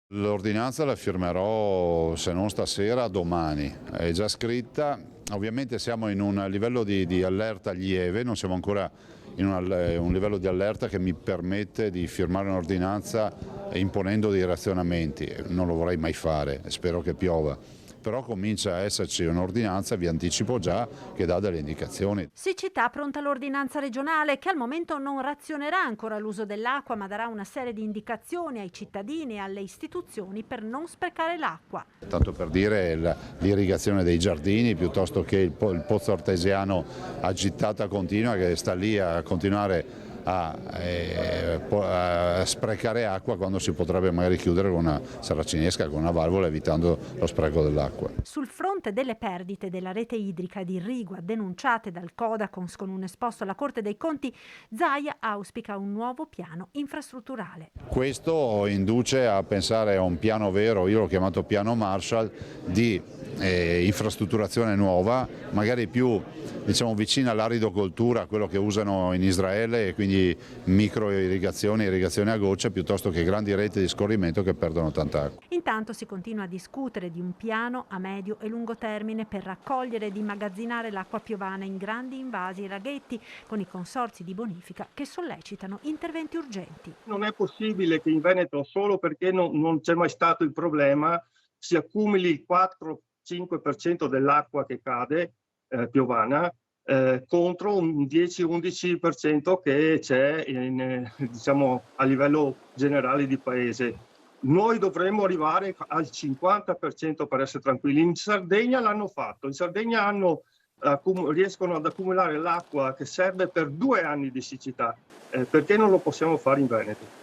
L'ordinanza la firmerò, se non stasera, domani. È già scritta, ovviamente siamo in un livello di allerta lieve, non siamo ancora in un livello di allerta che mi permette di firmare un'ordinanza imponendo dei razionamenti. Non lo vorrei mai fare, spero che piova. Però comincia a esserci un'ordinanza, vi anticipo già, che dà delle indicazioni. Siccità, pronta l'ordinanza regionale che al momento non razionerà ancora l'uso dell'acqua, ma darà una serie di indicazioni ai cittadini e alle istituzioni per non sprecare l'acqua. Tanto per dire l'irrigazione dei giardini piuttosto che il pozzo artesiano a gittata continua che sta lì a continuare a sprecare acqua quando si potrebbe magari chiudere con una saracinesca, con una valvola, evitando lo spreco dell'acqua. Sul fronte delle perdite della rete idrica e di irrigua denunciate dal Codacons con un esposto alla Corte dei Conti, Zaia auspica un nuovo piano infrastrutturale. Questo induce a pensare a un piano vero, io l'ho chiamato piano Marshall, di infrastrutturazione nuova, magari più vicina all'aridocoltura, quello che usano in Israele, e quindi micro irrigazioni a goccia, piuttosto che grandi reti di scorrimento che perdono tanta acqua. Intanto si continua a discutere di un piano a medio e lungo termine per raccogliere ed immagazzinare l'acqua piovana in grandi invasi e laghetti, con i consorzi di bonifica che sollecitano interventi urgenti. Non è possibile che in Veneto, solo perché non c'è mai stato il problema, si accumuli il 4-5% dell'acqua che cade piovana contro un 10-11% che c'è a livello generale di paese. Noi dovremmo arrivare al 50% per essere tranquilli. In Sardegna l'hanno fatto, in Sardegna riescono ad accumulare l'acqua che serve per 2 anni di siccità. Perché non lo possiamo fare in Veneto?